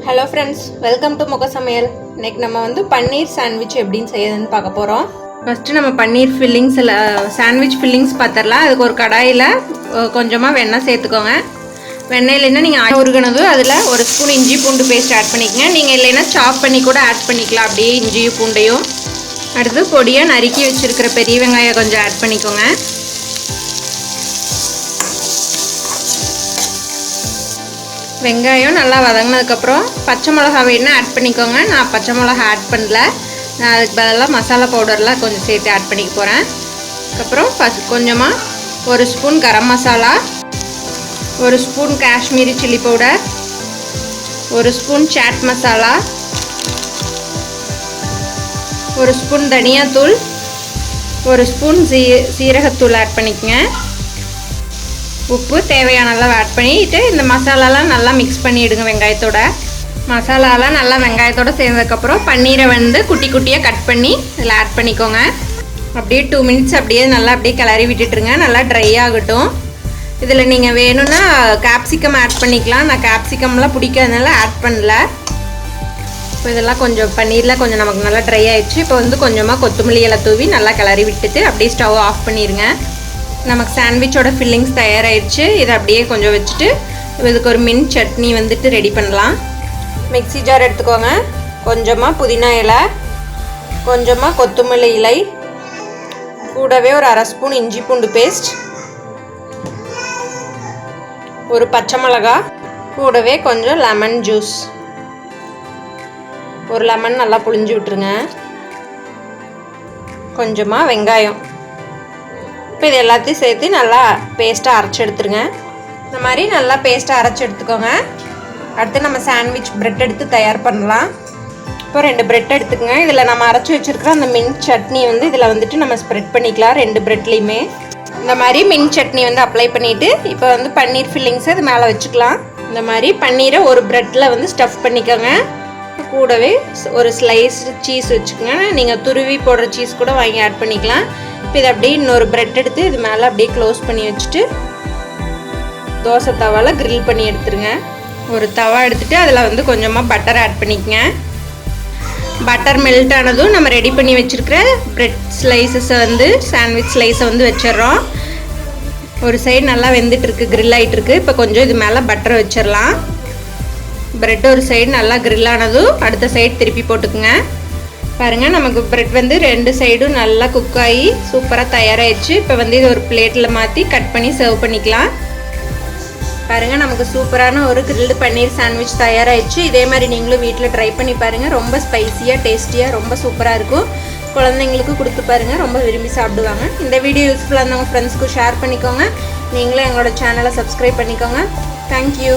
Hello friends, welcome to mokkasamayal. இன்னைக்கு நம்ம வந்து பன்னீர் சாண்ட்விச் எப்படின்னு செய்யறதுன்னு பார்க்க போறோம். ஃபர்ஸ்ட் நம்ம பன்னீர் ஃபில்லிங்ஸ் சாண்ட்விச் ஃபில்லிங்ஸ் பார்த்தறலாம். அதுக்கு ஒரு கடாயில கொஞ்சமா வெண்ணெய் சேர்த்துக்கோங்க. வெண்ணெய் இல்லைன்னா நீங்க ஆயில் உருகுனதும் அதுல ஒரு ஸ்பூன் இஞ்சி பூண்டு பேஸ்ட் ஆட் பண்ணிக்கங்க. நீங்க இல்லைன்னா சாப் பண்ணி கூட ஆட் பண்ணிக்கலாம். அப்படியே இஞ்சியும் பூண்டையும். அடுத்து பொடியா நறுக்கி வச்சிருக்கிற பெரிய வெங்காயம் கொஞ்சம் ஆட் பண்ணிக்கோங்க. வெங்காயம் நல்லா வதங்கினதுக்கப்புறம் பச்சை மிளகா வேணும்னா ஆட் பண்ணிக்கோங்க. நான் பச்சை மிளகா ஆட் பண்ணல. நான் அதுக்கு பதிலாக மசாலா பவுடர்லாம் கொஞ்சம் சேர்த்து ஆட் பண்ணிக்க போகிறேன். அதுக்கப்புறம் கொஞ்சமாக ஒரு ஸ்பூன் கரம் மசாலா, ஒரு ஸ்பூன் காஷ்மீரி சில்லி பவுடர், ஒரு ஸ்பூன் சாட் மசாலா, ஒரு ஸ்பூன் தனியாத்தூள், ஒரு ஸ்பூன் சீரகத்தூள் ஆட் பண்ணிக்கங்க. உப்பு தேவையான அளவு ஆட் பண்ணிவிட்டு இந்த மசாலாலாம் நல்லா மிக்ஸ் பண்ணிவிடுங்க. வெங்காயத்தோட மசாலாலாம் நல்லா வெங்காயத்தோடு சேர்ந்ததுக்கப்புறம் பன்னீரை வந்து குட்டி குட்டியாக கட் பண்ணி இதில் ஆட் பண்ணிக்கோங்க. அப்படியே 2 மினிட்ஸ் அப்படியே நல்லா அப்படியே கிளறி விட்டுட்டுருங்க. நல்லா ட்ரை ஆகட்டும். இதில் நீங்கள் வேணும்னா கேப்சிகம் ஆட் பண்ணிக்கலாம். நான் கேப்சிகம்லாம் பிடிக்காதனால ஆட் பண்ணல. இப்போ இதெல்லாம் கொஞ்சம் பன்னீரில் கொஞ்சம் நமக்கு நல்லா ட்ரை ஆகிடுச்சு. இப்போ வந்து கொஞ்சமாக கொத்தமல்லி இலை தூவி நல்லா கிளறி விட்டுட்டு அப்படியே ஸ்டவ் ஆஃப் பண்ணிடுங்க. நமக்கு சாண்ட்விச்சோட ஃபில்லிங்ஸ் தயாராகிடுச்சு. இதை அப்படியே கொஞ்சம் வச்சுட்டு இதுக்கு ஒரு மின்ட் சட்னி வந்துட்டு ரெடி பண்ணலாம். மிக்ஸி ஜார் எடுத்துக்கோங்க. கொஞ்சமாக புதினா இலை, கொஞ்சமாக கொத்தமல்லி இலை, கூடவே ஒரு அரை ஸ்பூன் இஞ்சி பூண்டு பேஸ்ட், ஒரு பச்சை மிளகா, கூடவே கொஞ்சம் லெமன் ஜூஸ். ஒரு லெமன் நல்லா புழிஞ்சு விட்டுருங்க. கொஞ்சமாக வெங்காயம். இப்போ இது எல்லாத்தையும் சேர்த்து நல்லா பேஸ்ட்டாக அரைச்சி எடுத்துருங்க. இந்த மாதிரி நல்லா பேஸ்ட்டாக அரைச்சி எடுத்துக்கோங்க. அடுத்து நம்ம சாண்ட்விச் ப்ரெட் எடுத்து தயார் பண்ணலாம். இப்போ 2 ப்ரெட் எடுத்துக்கோங்க. இதில் நம்ம அரைச்சி வச்சுருக்கிற அந்த மின்ட் சட்னி வந்து இதில் வந்துட்டு நம்ம ஸ்ப்ரெட் பண்ணிக்கலாம். 2 ப்ரெட்லேயுமே இந்த மாதிரி மின்ட் சட்னி வந்து அப்ளை பண்ணிவிட்டு இப்போ வந்து பன்னீர் ஃபில்லிங்ஸை இது மேலே வச்சுக்கலாம். இந்த மாதிரி பன்னீரை ஒரு ப்ரெட்டில் வந்து ஸ்டஃப் பண்ணிக்கோங்க. கூடவே ஒரு ஸ்லைஸ் சீஸ் வச்சுக்கோங்க. நீங்கள் துருவி போடுற சீஸ் கூட வாங்கி ஆட் பண்ணிக்கலாம். இப்போ இதை அப்படியே இன்னொரு ப்ரெட் எடுத்து இது மேலே அப்படியே க்ளோஸ் பண்ணி வச்சுட்டு தோசை தவாவில் கிரில் பண்ணி எடுத்துருங்க. ஒரு தவா எடுத்துகிட்டு அதில் வந்து கொஞ்சமாக பட்டர் ஆட் பண்ணிக்கங்க. பட்டர் மெல்ட் ஆனதும் நம்ம ரெடி பண்ணி வச்சுருக்கிற ப்ரெட் ஸ்லைசஸை வந்து சாண்ட்விச் ஸ்லைஸை வந்து வச்சிடறோம். ஒரு சைடு நல்லா வெந்துட்டுருக்கு, கிரில் ஆகிட்டுருக்கு. இப்போ கொஞ்சம் இது மேலே பட்டர் வச்சிடலாம். ப்ரெட் ஒரு சைடு நல்லா கிரில் ஆனதும் அடுத்த சைடு திருப்பி போட்டுக்குங்க. பாருங்கள், நமக்கு ப்ரெட் வந்து 2 சைடும் நல்லா குக் ஆகி சூப்பராக தயாராகிடுச்சு. இப்போ வந்து இது ஒரு பிளேட்டில் மாற்றி கட் பண்ணி சர்வ் பண்ணிக்கலாம். பாருங்கள், நமக்கு சூப்பரான ஒரு கிரில்டு பன்னீர் சாண்ட்விச் தயாராகிடுச்சு. இதே மாதிரி நீங்களும் வீட்டில் ட்ரை பண்ணி பாருங்கள். ரொம்ப ஸ்பைஸியாக டேஸ்டியாக ரொம்ப சூப்பராக இருக்கும். குழந்தைங்களுக்கு கொடுத்து பாருங்கள், ரொம்ப விரும்பி சாப்பிடுவாங்க. இந்த வீடியோ யூஸ்ஃபுல்லாக இருந்தவங்க ஃப்ரெண்ட்ஸ்க்கு ஷேர் பண்ணிக்கோங்க. நீங்களும் எங்களோட சேனலை சப்ஸ்கிரைப் பண்ணிக்கோங்க. தேங்க்யூ.